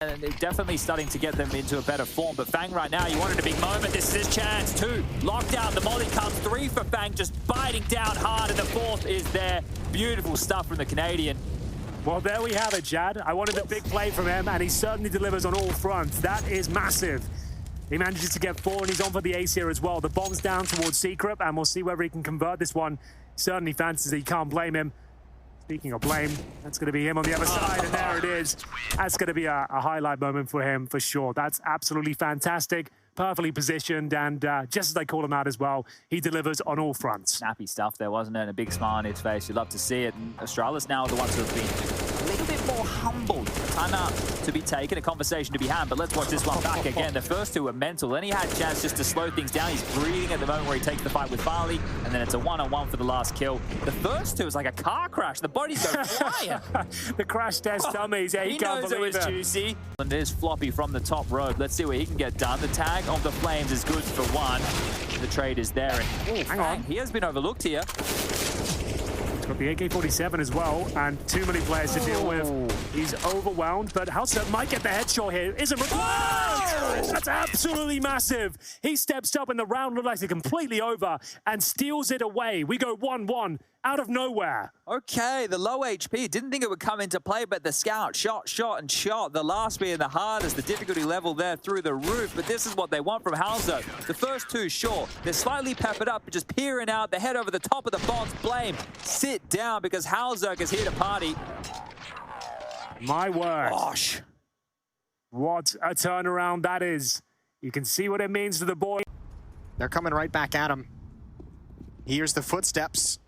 And they're definitely starting to get them into a better form. But Fang right now, you wanted a big moment. This is his chance. 2, locked out. The molly comes. 3 for Fang, just biting down hard. And the 4th is there. Beautiful stuff from the Canadian. Well, there we have it, Jad. I wanted a big play from him, and he certainly delivers on all fronts. That is massive. He manages to get 4, and he's on for the ace here as well. The bomb's down towards Secret, and we'll see whether he can convert this one. Certainly fancies it. You can't blame him. Speaking of blame, that's going to be him on the other side, and there it is. That's going to be a highlight moment for him, for sure. That's absolutely fantastic. Perfectly positioned, and just as I call him out as well, he delivers on all fronts. Snappy stuff there, wasn't it? And a big smile on his face. You'd love to see it. And Australis now are the ones who have been a little bit more humbled. A timeout to be taken, a conversation to be had. But let's watch this one back again. The first 2 were mental. Then he had a chance just to slow things down. He's breathing at the moment where he takes the fight with Farley. And then it's a one-on-one for the last kill. The first 2 is like a car crash. The bodies go flying. The crash test dummies. Yeah, he knows it was juicy. And there's Floppy from the top rope. Let's see what he can get done. The tag of the Flames is good for 1. The trade is there. And hang on. He has been overlooked here. He's got the AK-47 as well, and too many players to deal with. He's overwhelmed, but Halser might get the headshot here. Isn't required. That's absolutely massive. He steps up, and the round looks like it's completely over and steals it away. We go 1-1 out of nowhere. Okay, the low HP. Didn't think it would come into play, but the scout shot. The last being the hardest, the difficulty level there through the roof. But this is what they want from Halser. The first 2, sure. They're slightly peppered up, but just peering out. The head over the top of the box. Blame. Sit down because Halser is here to party. My word. Gosh. What a turnaround that is. You can see what it means to the boy. They're coming right back at him. Here's the footsteps.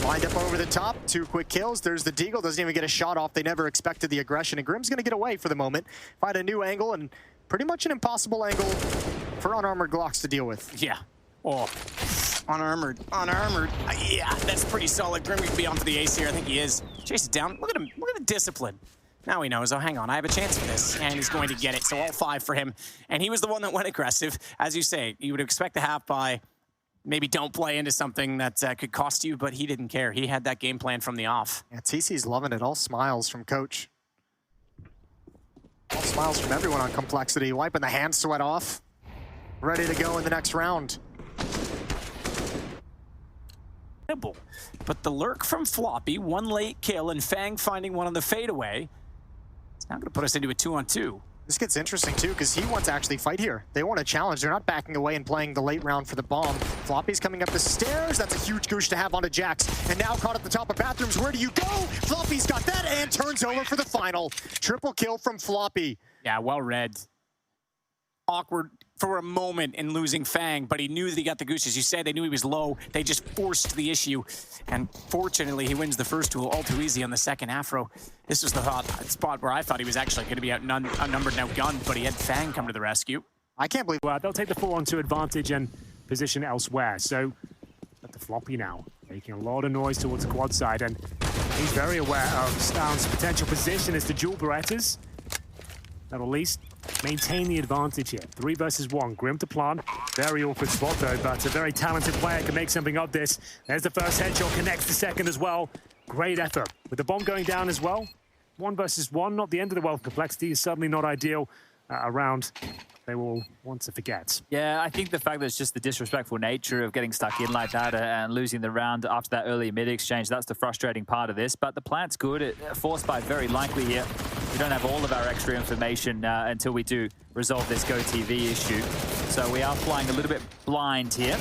Lined up over the top, 2 quick kills. There's the Deagle, doesn't even get a shot off. They never expected the aggression, and Grim's gonna get away for the moment. Find a new angle, and pretty much an impossible angle for unarmored Glocks to deal with. Yeah. Oh, unarmored. Yeah, that's pretty solid. Grim could be on for the ace here. I think he is. Chase it down. Look at him. Look at the discipline. Now he knows, oh, hang on, I have a chance for this. And he's going to get it. So all 5 for him. And he was the one that went aggressive. As you say, you would expect a half by. Maybe don't play into something that could cost you, but he didn't care. He had that game plan from the off. Yeah, TC's loving it. All smiles from Coach. All smiles from everyone on Complexity. Wiping the hand sweat off. Ready to go in the next round. But the lurk from Floppy, 1 late kill, and Fang finding 1 on the fadeaway. It's now going to put us into a 2-on-2. This gets interesting, too, because he wants to actually fight here. They want a challenge. They're not backing away and playing the late round for the bomb. Floppy's coming up the stairs. That's a huge goosh to have onto Jax. And now caught at the top of bathrooms. Where do you go? Floppy's got that and turns over for the final. Triple kill from Floppy. Yeah, well read. Awkward for a moment in losing Fang, but he knew that he got the goose. As you said, they knew he was low. They just forced the issue. And fortunately, he wins the first duel all too easy on the second. Afro, this was the spot where I thought he was actually going to be outnumbered and outgunned, but he had Fang come to the rescue. I can't believe They'll take the 4-on-2 advantage and position elsewhere. So, at the Floppy now, making a lot of noise towards the quad side, and he's very aware of Stone's potential position as the dual Berettas. That'll at least maintain the advantage here. 3 versus 1. Grim to plant. Very awkward spot though, but a very talented player can make something of this. There's the first headshot, connects the second as well. Great effort. With the bomb going down as well. 1 versus 1, not the end of the world. Complexity is certainly not ideal around. They will want to forget. Yeah, I think the fact that it's just the disrespectful nature of getting stuck in like that and losing the round after that early mid exchange, that's the frustrating part of this. But the plant's good. Force buy very likely here. We don't have all of our extra information until we do resolve this Go TV issue. So we are flying a little bit blind here.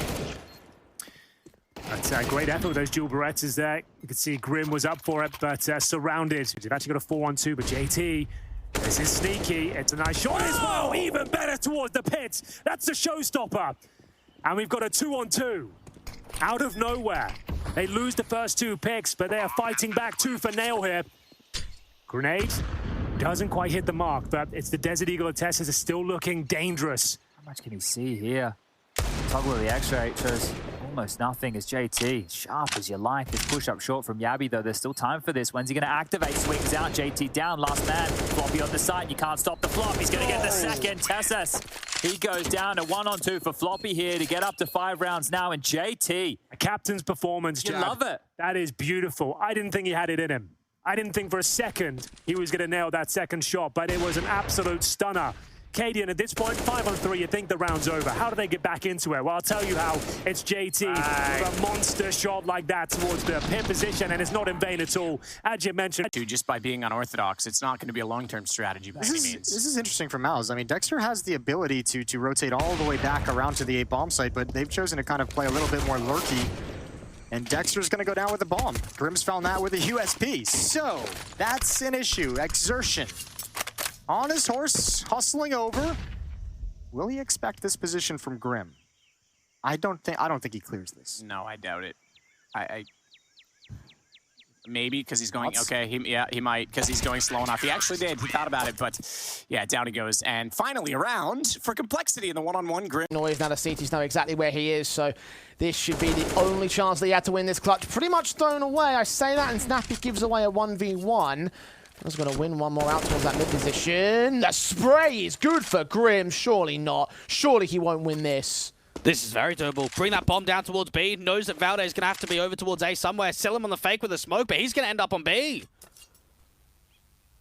That's a great effort with those dual Berettas there. You can see Grim was up for it, but surrounded. They've actually got a 4-on-2, but JT, this is sneaky. It's a nice shot as well. Even better towards the pits. That's the showstopper. And we've got a 2-on-2 out of nowhere. They lose the first 2 picks, but they are fighting back 2 for Nail here. Grenade doesn't quite hit the mark, but it's the Desert Eagle of Teslas is still looking dangerous. How much can you see here? Toggle of the X-ray shows almost nothing as JT. Sharp as you like. This push-up short from Yabby, though. There's still time for this. When's he going to activate? Swings out. JT down. Last man. Floppy on the side. You can't stop the flop. He's going to get the second. Tessas. He goes down to 1-on-2 for Floppy here to get up to 5 rounds now. And JT. A captain's performance, You Jad. love it. That is beautiful. I didn't think he had it in him. I didn't think for a second he was going to nail that second shot, but it was an absolute stunner. Cadian, at this point, 5 on 3, you think the round's over. How do they get back into it? Well, I'll tell you how. It's JT with a monster shot like that towards the pin position, and it's not in vain at all. As you mentioned, just by being unorthodox, it's not going to be a long-term strategy by any means. This is interesting for Mouse. I mean, Dexter has the ability to rotate all the way back around to the A bomb site, but they've chosen to kind of play a little bit more lurky. And Dexter's going to go down with a bomb. Grim's found that with a USP. So, that's an issue. Exertion. On his horse, hustling over. Will he expect this position from Grim? I don't think he clears this. No, I doubt it. Maybe because he's going. Okay, he might because he's going slow enough. He actually did. He thought about it, but yeah, down he goes. And finally, around for complexity in the one-on-one. Grim. Noise now the Cities know exactly where he is, so this should be the only chance that he had to win this clutch. Pretty much thrown away. I say that, and Snappy gives away a 1v1. He's going to win one more out towards that mid position. The spray is good for Grim. Surely not. Surely he won't win this. This is very doable. Bring that bomb down towards B. Knows that Valde is going to have to be over towards A somewhere. Sell him on the fake with a smoke, but he's going to end up on B.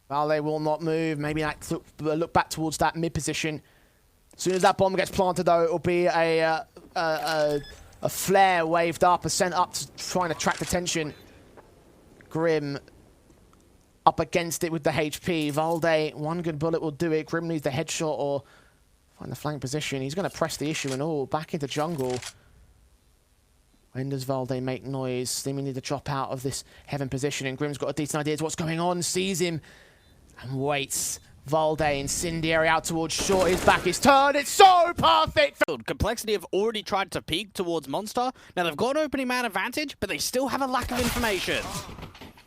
Valde will not move. Maybe that look back towards that mid position. As soon as that bomb gets planted, though, it will be a flare waved up, a sent up to try and attract attention. Grim up against it with the HP. Valde, one good bullet will do it. Grim needs the headshot or find the flank position. He's going to press the issue and all. Back into jungle. When does Valde make noise? They may need to drop out of this heaven position, and Grim's got a decent idea of what's going on. Sees him and waits. Valde, incendiary out towards short. His back is turned. It's so perfect. Complexity have already tried to peek towards Monster. Now they've got an opening man advantage, but they still have a lack of information.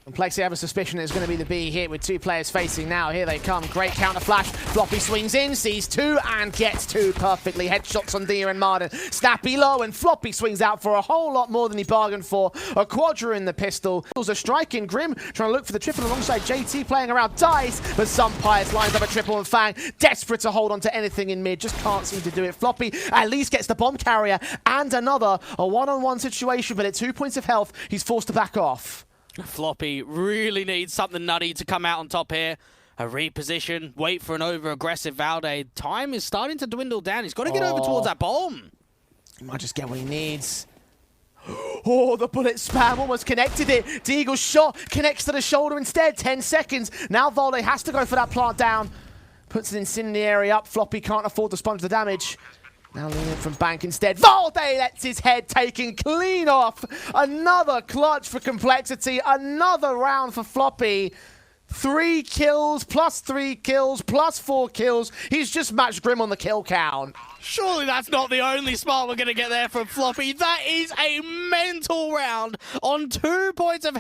Complexity have a suspicion it's going to be the B hit with 2 players facing now. Here they come. Great counter flash. Floppy swings in, sees 2 and gets 2 perfectly. Headshots on Dia and Martin. Snappy low and Floppy swings out for a whole lot more than he bargained for. A quadra in the pistol. A striking. Grim trying to look for the triple alongside JT playing around dice, but some Pius lines up a triple and Fang. Desperate to hold on to anything in mid. Just can't seem to do it. Floppy at least gets the bomb carrier and another. A one-on-one situation, but at 2 points of health, he's forced to back off. Floppy really needs something nutty to come out on top here. A reposition, wait for an over-aggressive Valde. Time is starting to dwindle down. He's got to get over towards that bomb. He might just get what he needs. Oh, the bullet spam almost connected it. Deagle's shot connects to the shoulder instead. 10 seconds. Now Valde has to go for that plant down. Puts an incendiary up. Floppy can't afford to sponge the damage. Now leaning from bank instead. Valde lets his head taken clean off. Another clutch for Complexity. Another round for Floppy. 3 kills, plus 3 kills, plus 4 kills. He's just matched Grim on the kill count. Surely that's not the only spot we're going to get there from Floppy. That is a mental round on 2 points of